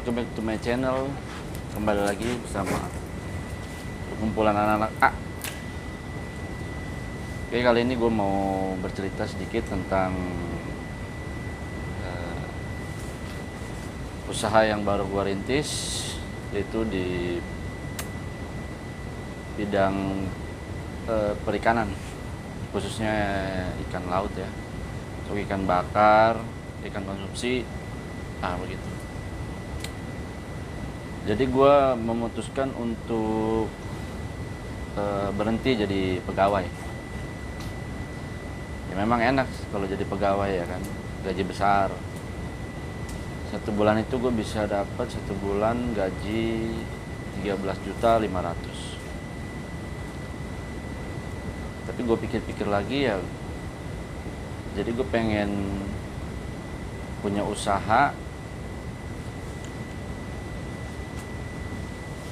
welcome back to my channel. Kembali lagi bersama kumpulan anak-anak A. Oke, kali ini gue mau bercerita sedikit tentang usaha yang baru gue rintis, yaitu di bidang perikanan, khususnya ikan laut ya, so, ikan bakar, ikan konsumsi, begitu. Jadi gue memutuskan untuk berhenti jadi pegawai. Ya memang enak kalau jadi pegawai ya kan, gaji besar. 1 bulan itu gue bisa dapat 1 bulan gaji 13.500.000. Tapi gue pikir-pikir lagi ya, jadi gue pengen punya usaha.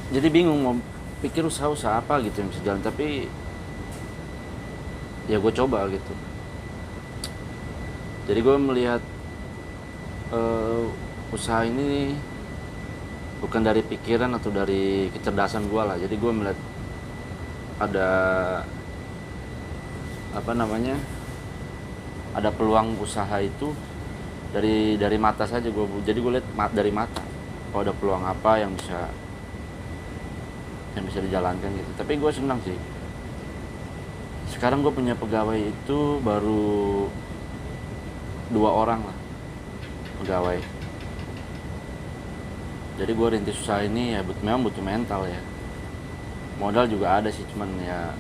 Jadi bingung mau pikir usaha apa gitu yang bisa jalan, tapi ya gue coba gitu. Jadi gue melihat usaha ini bukan dari pikiran atau dari kecerdasan gue lah. Jadi gue melihat ada ada peluang usaha itu dari mata saja gue. Jadi gue lihat dari mata, kalau ada peluang apa yang bisa dijalankan gitu. Tapi gue senang sih, sekarang gue punya pegawai itu baru 2 orang lah pegawai. Jadi gue rintis usaha ini ya memang butuh mental ya. Modal juga ada sih, cuman ya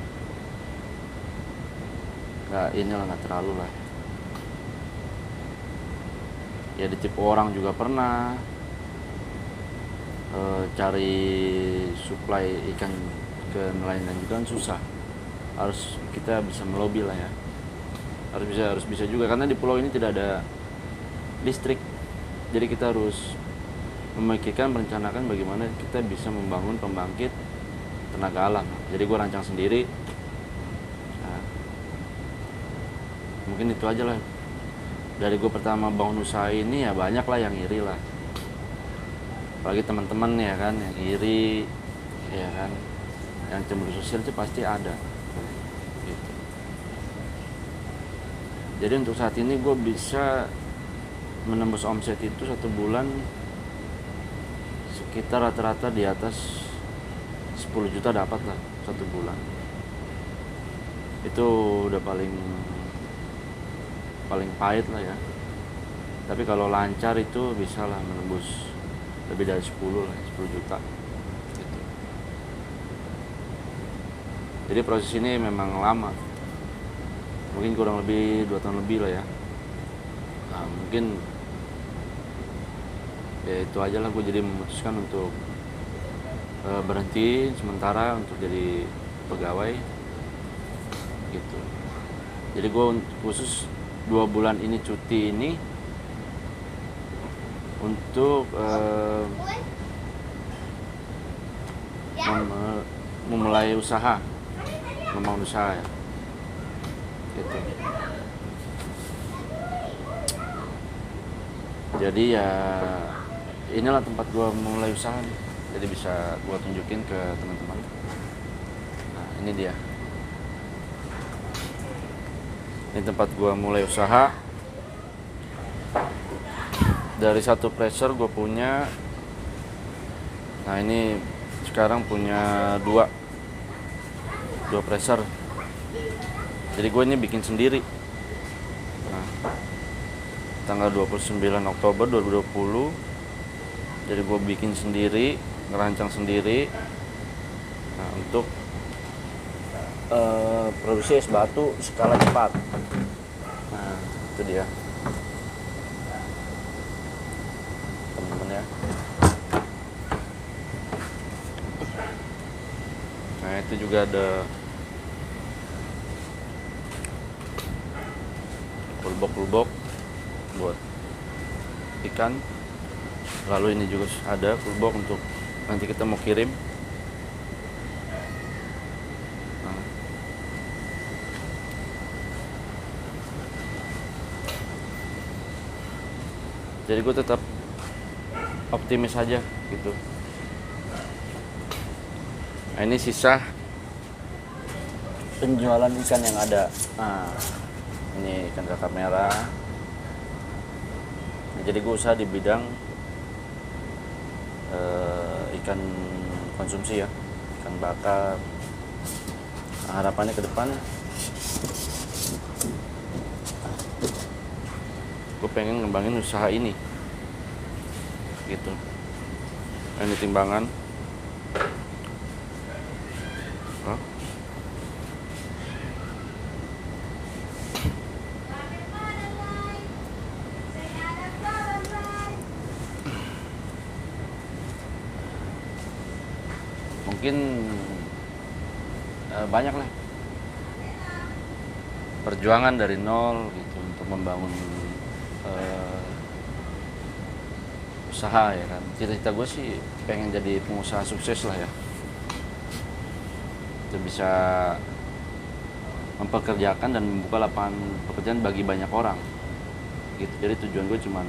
nggak terlalu lah. Ya ditipu orang juga pernah. Cari supply ikan ke nelayan juga kan susah. Harus kita bisa melobi lah ya. Harus bisa juga, karena di pulau ini tidak ada listrik. Jadi kita harus memikirkan, merencanakan bagaimana kita bisa membangun pembangkit tenaga alam. Jadi gue rancang sendiri. Nah, mungkin itu aja lah. Dari gue pertama bangun usaha ini ya banyak lah yang iri lah. Apalagi teman-teman ya kan yang iri, ya kan, yang cemburu sosial itu pasti ada gitu. Jadi untuk saat ini gue bisa menembus omset itu 1 bulan sekitar rata-rata di atas 10 juta dapat lah 1 bulan. Itu udah paling pahit lah ya. Tapi kalau lancar itu bisa lah menembus lebih dari 10 juta gitu. Jadi proses ini memang lama, mungkin kurang lebih 2 tahun lebih lah ya. Nah, mungkin ya itu aja lah, gue jadi memutuskan untuk berhenti sementara untuk jadi pegawai gitu. Jadi gue khusus 2 bulan ini cuti ini untuk memulai usaha, membangun usaha ya gitu. Jadi ya inilah tempat gua memulai usaha nih. Jadi bisa gua tunjukin ke teman-teman. Nah, ini dia. Ini tempat gua mulai usaha. Dari 1 pressure gue punya, nah ini sekarang punya 2 pressure. Jadi gue ini bikin sendiri. Nah, tanggal 29 Oktober 2020, jadi gue bikin sendiri, ngerancang sendiri. Nah, untuk produksi es batu skala cepat. Nah, itu dia. Ya. Nah, itu juga ada pulbok buat ikan. Lalu ini juga ada pulbok untuk nanti kita mau kirim. Nah. Jadi gue tetap optimis aja gitu. Nah, ini sisa penjualan ikan yang ada. Nah, ini ikan kakap merah. Nah, jadi gue usaha di bidang ikan konsumsi ya, ikan bakar. Nah, harapannya ke depan gue pengen ngembangin usaha ini gitu. Ini timbangan. Mungkin banyak lah perjuangan dari nol gitu untuk membangun usaha ya kan. Cita-cita gue sih pengen jadi pengusaha sukses lah ya, itu bisa mempekerjakan dan membuka lapangan pekerjaan bagi banyak orang gitu. Jadi tujuan gue cuman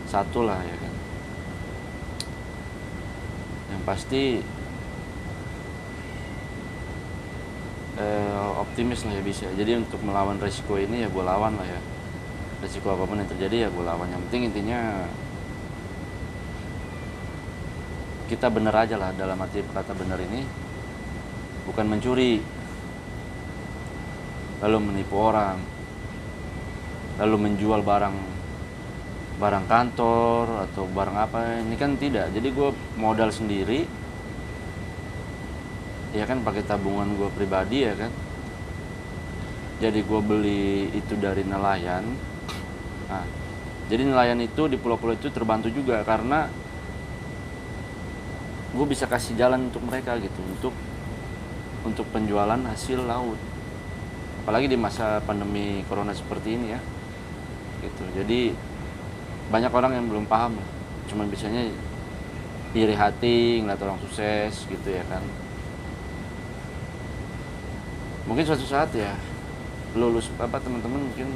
satu lah ya kan, yang pasti optimis lah ya bisa. Jadi untuk melawan resiko ini ya gue lawan lah ya, resiko apapun yang terjadi ya gue lawan. Yang penting intinya kita bener aja lah, dalam arti kata bener ini bukan mencuri lalu menipu orang lalu menjual barang kantor atau barang apa, ini kan tidak. Jadi gue modal sendiri ya kan, pakai tabungan gue pribadi ya kan. Jadi gue beli itu dari nelayan. Nah, jadi nelayan itu di pulau-pulau itu terbantu juga karena gue bisa kasih jalan untuk mereka gitu, untuk penjualan hasil laut, apalagi di masa pandemi corona seperti ini ya gitu. Jadi banyak orang yang belum paham lah, cuman bisanya iri hati ngeliat orang sukses gitu ya kan. Mungkin suatu saat ya lulus apa teman-teman mungkin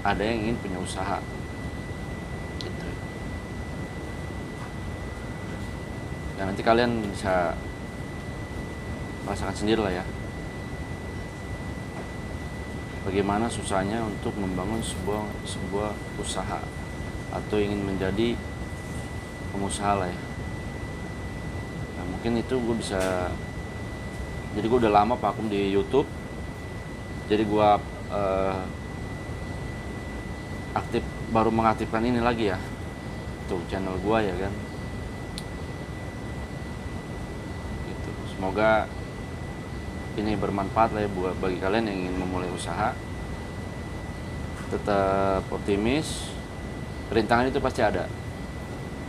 ada yang ingin punya usaha gitu. Dan nanti kalian bisa merasakan sendiri lah ya bagaimana susahnya untuk membangun sebuah usaha atau ingin menjadi pengusaha lah ya. Nah, mungkin itu gue bisa, jadi gue udah lama vakum di YouTube, jadi gue baru mengaktifkan ini lagi ya, tuh channel gue ya kan gitu. Semoga ini bermanfaat lah ya buat bagi kalian yang ingin memulai usaha. Tetap optimis, rintangan itu pasti ada,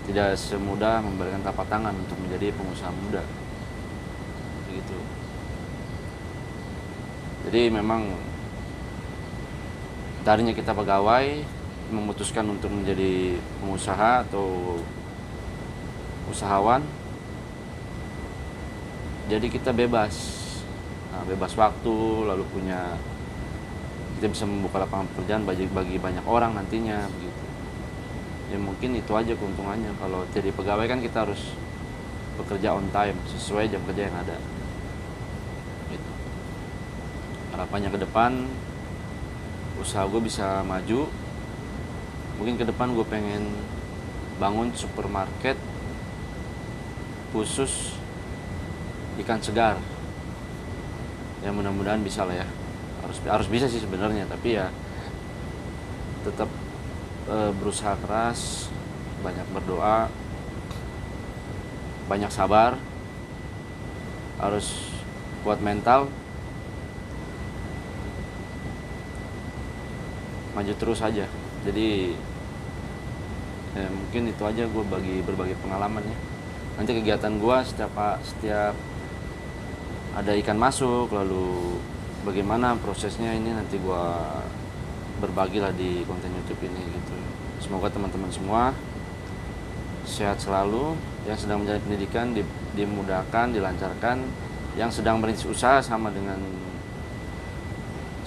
tidak semudah memberikan telapak tangan untuk menjadi pengusaha muda gitu. Jadi memang tadinya kita pegawai, memutuskan untuk menjadi pengusaha atau usahawan, jadi kita bebas. Nah, bebas waktu, lalu kita bisa membuka lapangan pekerjaan bagi banyak orang nantinya begitu. Ya mungkin itu aja keuntungannya. Kalau jadi pegawai kan kita harus bekerja on time sesuai jam kerja yang ada gitu. Harapannya ke depan usaha gue bisa maju. Mungkin ke depan gue pengen bangun supermarket khusus ikan segar. Ya mudah-mudahan bisa lah ya, harus bisa sih sebenarnya, tapi ya tetap berusaha keras, banyak berdoa, banyak sabar, harus kuat mental, maju terus aja. Jadi ya mungkin itu aja gue berbagi pengalaman ya. Nanti kegiatan gue setiap ada ikan masuk, lalu bagaimana prosesnya ini nanti gue berbagilah di konten YouTube ini gitu. Semoga teman-teman semua sehat selalu, yang sedang menjalani pendidikan dimudahkan, dilancarkan, yang sedang merintis usaha sama dengan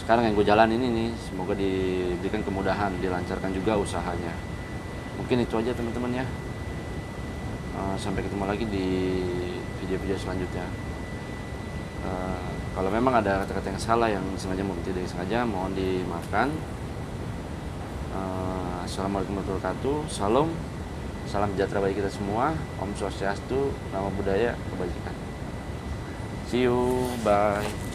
sekarang yang gue jalanin ini, semoga diberikan kemudahan, dilancarkan juga usahanya. Mungkin itu aja teman-teman ya. Sampai ketemu lagi di video-video selanjutnya. Kalau memang ada kata-kata yang salah yang sengaja maupun tidak sengaja, mohon dimaafkan. Assalamualaikum warahmatullahi wabarakatuh. Salam sejahtera bagi kita semua. Om Swastiastu, Namo Buddhaya, kebajikan. See you, bye.